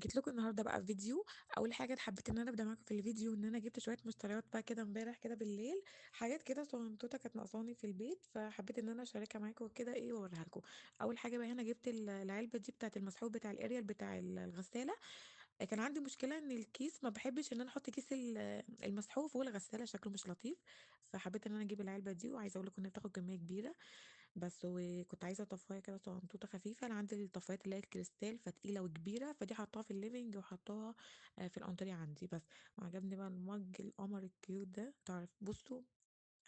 جيت لكم النهارده بقى في فيديو. اول حاجه حبيت ان انا ابدا معاكم في الفيديو ان انا جبت شويه مشتريات بقى كده امبارح كده بالليل. حاجات كده صغنطوطه كانت ناقصاني في البيت، فحبيت ان انا اشاركها معاكم كده ايه واوريها لكم. اول حاجه بقى هنا جبت العلبه دي بتاعه المسحوق بتاع الاريال بتاع الغساله. كان عندي مشكله ان الكيس ما بحبش ان انا احط كيس المسحوق فوق الغساله، شكله مش لطيف. فحبيت ان انا اجيب العلبه دي، وعايزه اقول لكم انها بتاخد كميه كبيره. بس وكنت عايزة طفاية كده صغنطوطة خفيفة. أنا عندي الطفايات اللي هي الكريستال فتقيلة وكبيرة، فدي حطاها في الليفينج وحطاها في الأنتريه عندي بس. وعجبني بقى المج القمر الكيوت ده. تعرف بصوا،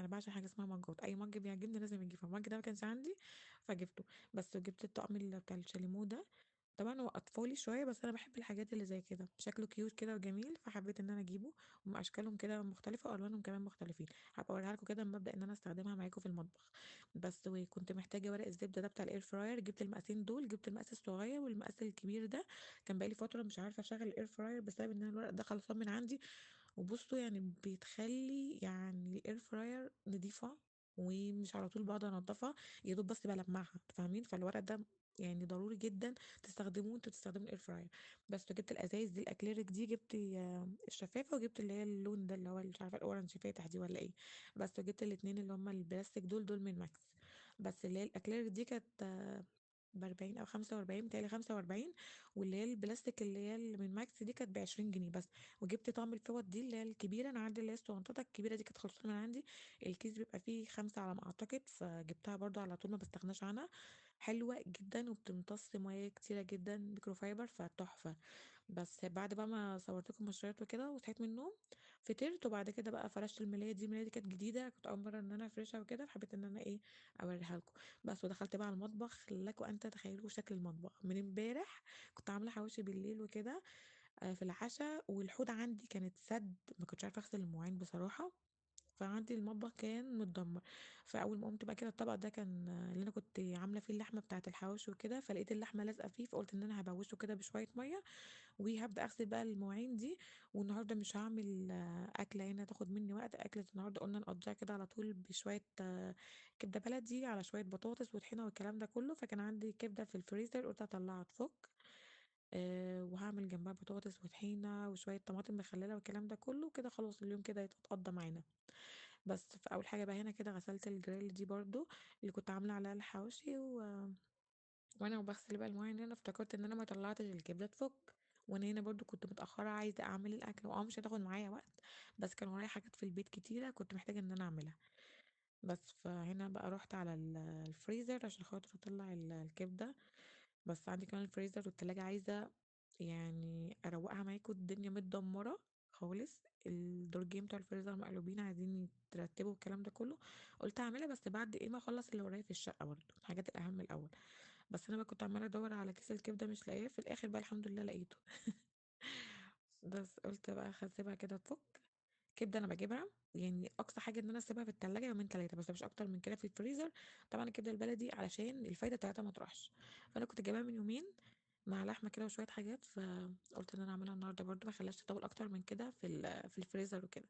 انا بعشق حاجه اسمها مجات، اي مج بيعجبني لازم اجيبه. المج ده ما كانش عندي فجبته. بس وجبت الطقم اللي بتاع الشاليمو ده. طبعا هو اطفالي شويه، بس انا بحب الحاجات اللي زي كده، شكله كيوت كده وجميل، فحبيت ان انا اجيبه. هم اشكالهم كده مختلفه والوانهم كمان مختلفين. هبقى اوريها لكم كده لما ابدا ان انا استخدمها معاكم في المطبخ. بس وكنت محتاجه ورق الزبده ده بتاع الاير فراير. جبت المقاسين دول، جبت المقاس الصغير والمقاس الكبير ده. كان بقالي فتره مش عارفه اشغل الاير فراير بسبب ان أنا الورق ده خلصان من عندي. وبصوا يعني بتخلي يعني الاير فراير نضيفة، ومش على طول بقعد انضفها، يا دوب بس بلمعها، فاهمين؟ فالورق ده يعني ضروري جدا تستخدموه انتوا تستخدموا الاير فراير. بس جبت الازايز دي الاكليريك دي، جبت الشفافه، وجبت اللي هي اللون ده اللي هو مش عارفه الاورنج فاتح دي ولا ايه. بس جبت الاتنين اللي هما البلاستيك دول من ماكس. بس اللي هي الاكليريك دي كانت ب40 او 45، بتهيألي 45. واللي هي البلاستيك اللي هي اللي من ماكس دي كانت ب20 جنيه بس. وجبت طقم الفوط دي اللي هي الكبيرة. أنا عندي اللي هي الصغنططة الكبيرة دي كانت خلصانة من عندي. الكيس بيبقى فيه 5 على ما أعتقد، فجبتها برضو على طول ما بستغناش عنها. حلوة جدا وبتمتص مياه كتيرة جدا، ميكروفايبر، فتحفة. بس بعد بقى ما صورت لكم مشتريات وكده وصحيت من النوم، فطرت. وبعد كده بقى فرشت الملاية دي. الملاية دي كانت جديدة، كنت أول مرة إن أنا أفرشها وكده، فحبيت إن أنا إيه أوريها لكم. بس ودخلت بقى على المطبخ. لكم أن تتخيلوا شكل المطبخ من امبارح. كنت عاملة حواوشي بالليل وكده في العشاء، والحوض عندي كانت سد، ما كنتش عارفة أغسل المواعين بصراحة. فعندي المطبخ كان متدمر. فاول ما قمت بقى كده، الطبق ده كان اللي انا كنت عامله فيه اللحمه بتاعه الحواوشي وكده، فلقيت اللحمه لازقه فيه، فقلت ان انا هبوشه كده بشويه ميه، وهبدا اغسل بقى المواعين دي. والنهارده مش هعمل اكله هنا تاخد مني وقت. اكله النهارده قلنا نقضيها كده على طول بشويه كبده بلدي على شويه بطاطس وطحينه والكلام ده كله. فكان عندي كبده في الفريزر، قلت اطلعها تفك. وهعمل جنبها بطاطس وطحينه وشويه طماطم مخلله والكلام ده كله كده. خلاص اليوم كده يتقضى معانا. بس في اول حاجه بقى هنا كده غسلت الجريل دي برضو اللي كنت عامله عليها الحواوشي وانا بغسل بقى المواعين هنا افتكرت ان انا ما طلعتش الكبده تفك. وانا هنا برضو كنت متاخره عايزه اعمل الاكل، مش هتاخد معايا وقت، بس كان ورايا حاجات في البيت كتيره كنت محتاجه ان انا اعملها. بس فهنا بقى رحت على الفريزر عشان خاطر اطلع الكبده. بس عندي كمان الفريزر والتلاجة عايزه يعني اروقها معاكم. الدنيا متدمره خالص، الدرجين بتوع الفريزر مقلوبين، عايزين يترتبوا الكلام ده كله. قلت هعملها بس بعد ايه ما اخلص اللي ورايا في الشقه، برضه الحاجات الاهم الاول. بس انا بقى كنت عماله ادور على كيس الكبده مش لاقيه، في الاخر بقى الحمد لله لقيته. بس قلت بقى هسيبها كده تفك. كبده انا بجيبها يعني اقصى حاجه ان انا اسيبها في التلاجة يومين ثلاثه، بس مش اكتر من كده في الفريزر. طبعا الكبده البلدي علشان الفايده بتاعتها ما تروحش. فانا كنت جايباها من يومين مع لحمه كده وشويه حاجات، فقلت ان انا اعملها النهارده برضو، ما خلاش تطول اكتر من كده في الفريزر وكده.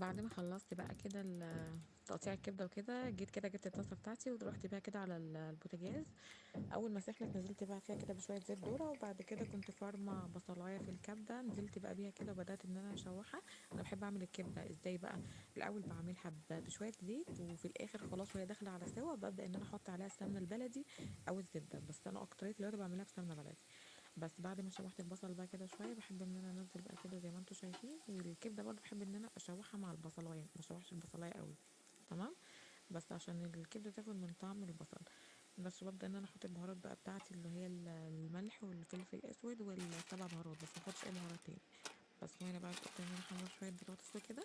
بعد ما خلصت بقى كده تقطيع الكبده وكده، جيت كده جبت الطاسه بتاعتي ورحت بيها كده على البوتاجاز. اول ما سخنت نزلت بقى فيها كده بشويه زيت ذره، وبعد كده كنت فارمه بصلايه في الكبده، نزلت بقى بيها كده وبدات ان انا اشوحها. انا بحب اعمل الكبده ازاي بقى؟ الاول بعملها بشويه زيت، وفي الاخر خلاص وهي داخله على سوا ببدا ان انا احط عليها السمنه البلدي او الزبده، بس انا اكتريت الوقت بعملها بسمنه بلدي. بس بعد ما شوحت البصل بقى كده شويه، بحب ان انا انزل بقى كده زي ما انتم شايفين. والكبده برضو بحب ان انا اشوحها مع البصلايه، ما اشوحش البصلايه قوي. تمام. بس عشان الكبده تاخد من طعم البصل. بس ببدا ان انا احط البهارات بقى بتاعتي، اللي هي الملح والفلفل الاسود والسبع بهارات، بس ما احطش اي بهارات تاني. بس وهنا بقى قلت ان انا احمر شويه بطاطس وكده.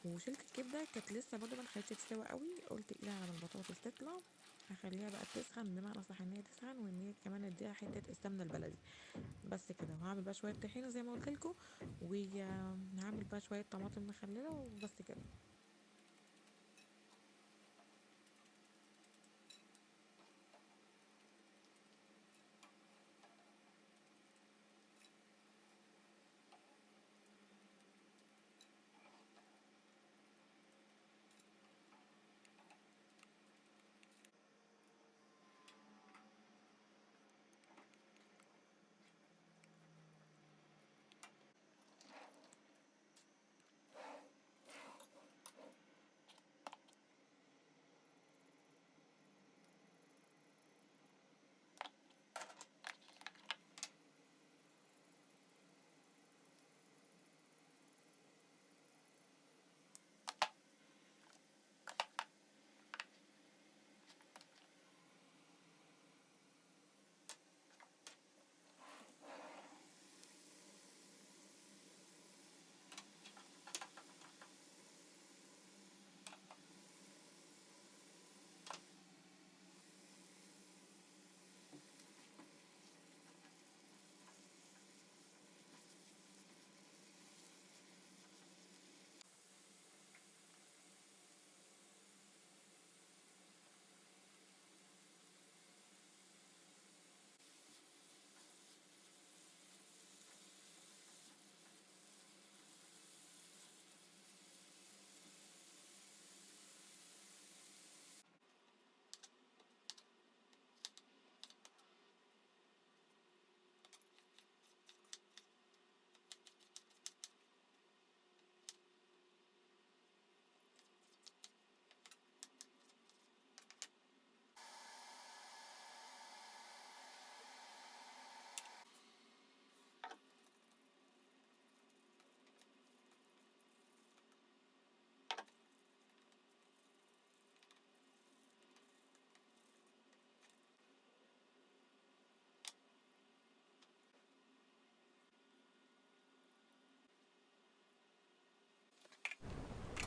وشلت الكبده كانت لسه برضه ما دخلتش تستوي قوي، قلت ايه على ما البطاطس تطلع هخليها بقى تسخن، بمعنى صح ان هي تسخن، وان هي كمان اديها حته السمنه البلدي. بس كده. وهعمل بقى شويه طحينه زي ما قلت لكم، وهعمل بقى شويه طماطم مخلله، وبس كده.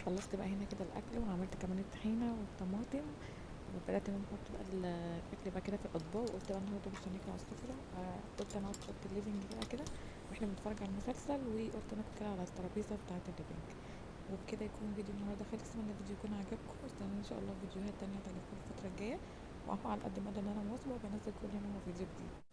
خلصت بقى هنا كده الاكل، وعملت كمان الطحينه والطماطم، وبدات ان انا احط بقى الاكل بقى كده في الاطباق، وقلت بقى النهارده مش هناكل على السفره. قلت انا اقعد في اوضه الليفنج بقى كده واحنا بنتفرج على المسلسل، وقلت ناكل كده على الترابيزه بتاعه الليفنج. وبكده يكون فيديو النهارده خلص. اتمنى الفيديو يكون عجبكم، واستنوا ان شاء الله فيديوهات تانية تعجبكم الفتره الجايه. واهو على قد ما اقدر ان انا مواظبه وبنزل كل يوم فيديو جديد.